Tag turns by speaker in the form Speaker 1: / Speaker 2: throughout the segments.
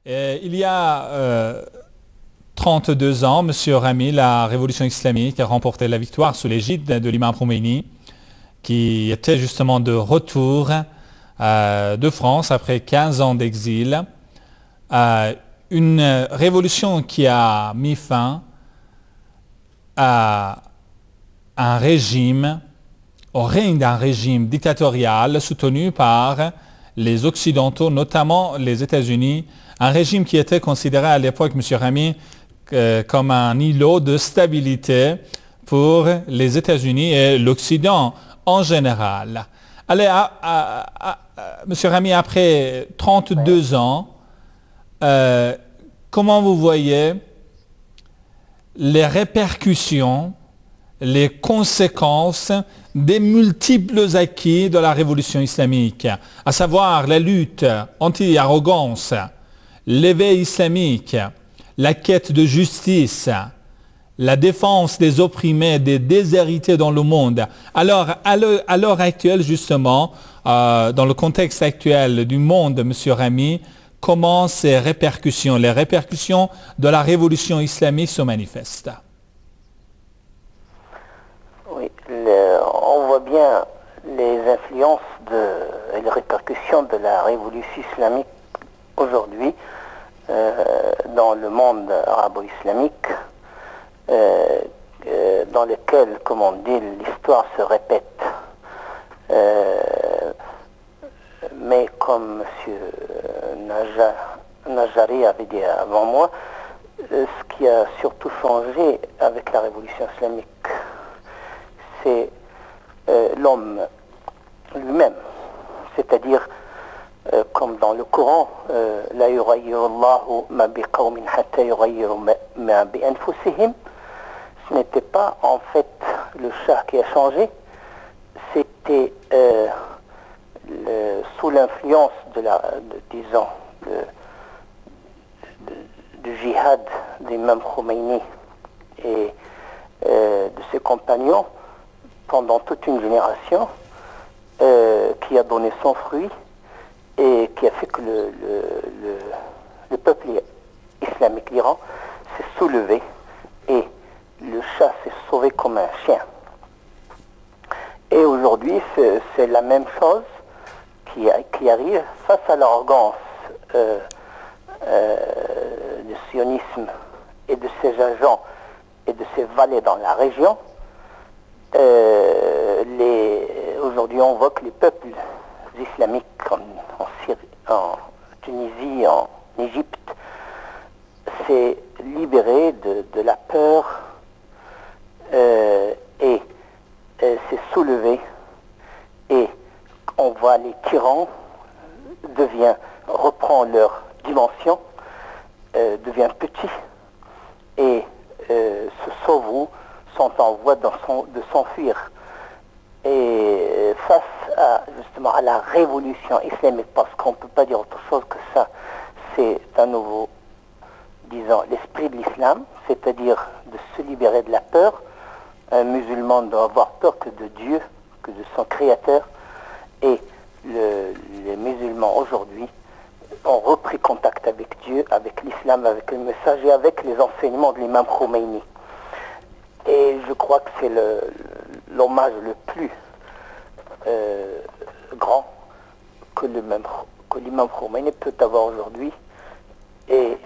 Speaker 1: Il y a 32 ans, M. Rami, la révolution islamique a remporté la victoire sous l'égide de l'imam Khomeini, qui était justement de retour de France après 15 ans d'exil. Une révolution qui a mis fin à un régime, au règne d'un régime dictatorial soutenu par les Occidentaux, notamment les États-Unis, un régime qui était considéré à l'époque, M. Rami, comme un îlot de stabilité pour les États-Unis et l'Occident en général. Allez, M. Rami, après 32 ans, comment vous voyez les répercussions, les conséquences des multiples acquis de la révolution islamique, à savoir la lutte anti-arrogance, l'éveil islamique, la quête de justice, la défense des opprimés et des déshérités dans le monde. Alors, à l'heure actuelle, justement, dans le contexte actuel du monde, M. Rami, comment ces répercussions, les répercussions de la révolution islamique se manifestent?
Speaker 2: Oui, on voit bien les influences et les répercussions de la révolution islamique aujourd'hui dans le monde arabo-islamique, dans lequel, comme on dit, l'histoire se répète. Mais comme M. Najari avait dit avant moi, ce qui a surtout changé avec la révolution islamique, c'est l'homme lui-même. C'est-à-dire, comme dans le Coran, La yughayyirullahu ma biqawmin hatta yughayyiru ma bi anfusihim. Ce n'était pas en fait le chat qui a changé, c'était sous l'influence du djihad d'Imam Khomeini et de ses compagnons pendant toute une génération qui a donné son fruit et qui a fait que le peuple islamique, l'Iran, s'est soulevé et le chat s'est sauvé comme un chien. Et aujourd'hui, c'est la même chose qui arrive face à l'arrogance du sionisme et de ses agents et de ses valets dans la région. Aujourd'hui, on voit que les peuples islamiques en Syrie, en Tunisie, en Égypte, s'est libéré de la peur et s'est soulevé, et on voit les tyrans reprend leur dimension, devient petit et se sauvent ou sont en voie de s'enfuir. Et face justement à la révolution islamique, parce qu'on ne peut pas dire autre chose que ça, c'est un nouveau, disons, l'esprit de l'islam, c'est-à-dire de se libérer de la peur. Un musulman doit avoir peur que de Dieu, que de son créateur, et les musulmans aujourd'hui ont repris contact avec Dieu, avec l'islam, avec le message et avec les enseignements de l'imam Khomeini. Et je crois que c'est l'hommage le plus grand que l'imam Khomeini peut avoir aujourd'hui. Et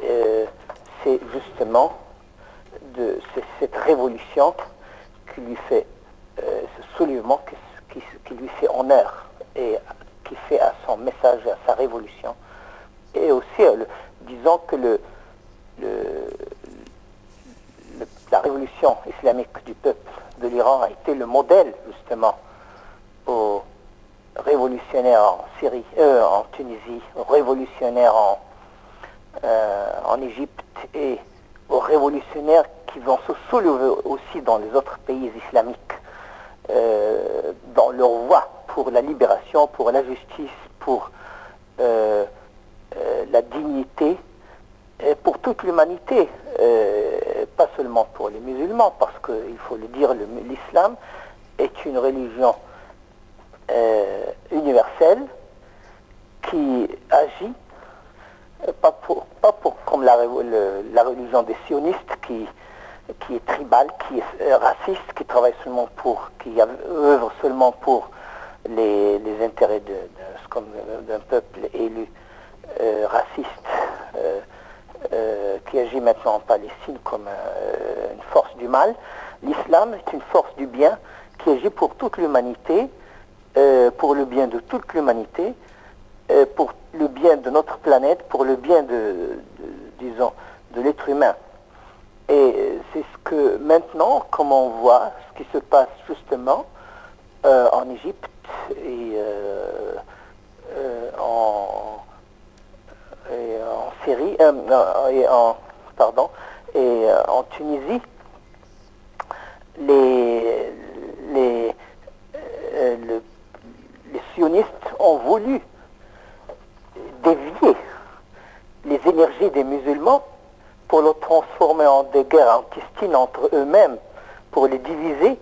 Speaker 2: c'est justement cette révolution qui lui fait, ce soulèvement qui lui fait honneur et qui fait à son message, à sa révolution. Et aussi, disons que la révolution islamique du peuple de l'Iran a été le modèle justement aux révolutionnaires en Syrie, en Tunisie, aux révolutionnaires en Égypte et aux révolutionnaires qui vont se soulever aussi dans les autres pays islamiques dans leur voie pour la libération, pour la justice, pour la dignité, et pour toute l'humanité, pas seulement pour les musulmans, parce qu'il faut le dire, l'islam est une religion universelle qui agit Comme la religion des sionistes qui est tribale, qui est raciste, qui travaille seulement qui œuvre seulement pour les intérêts d'un peuple élu raciste, qui agit maintenant en Palestine comme une force du mal. L'islam est une force du bien qui agit pour toute l'humanité, pour le bien de toute l'humanité, pour le bien de notre planète, pour le bien disons, de l'être humain. Et c'est ce que maintenant, comme on voit, ce qui se passe justement en Égypte et en Syrie, et en Tunisie, les sionistes ont voulu dévier les énergies des musulmans pour le transformer en des guerres intestines entre eux-mêmes, pour les diviser.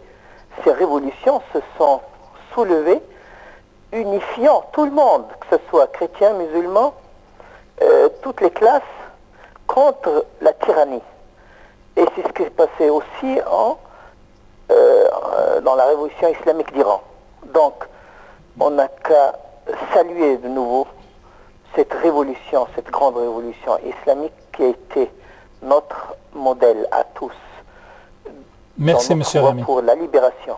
Speaker 2: Ces révolutions se sont soulevées, unifiant tout le monde, que ce soit chrétiens, musulmans, toutes les classes, contre la tyrannie. Et c'est ce qui s'est passé aussi dans la révolution islamique d'Iran. Donc, on n'a qu'à saluer de nouveau cette révolution, cette grande révolution islamique qui a été notre modèle à tous.
Speaker 1: Merci, M. Rami.
Speaker 2: Pour la libération.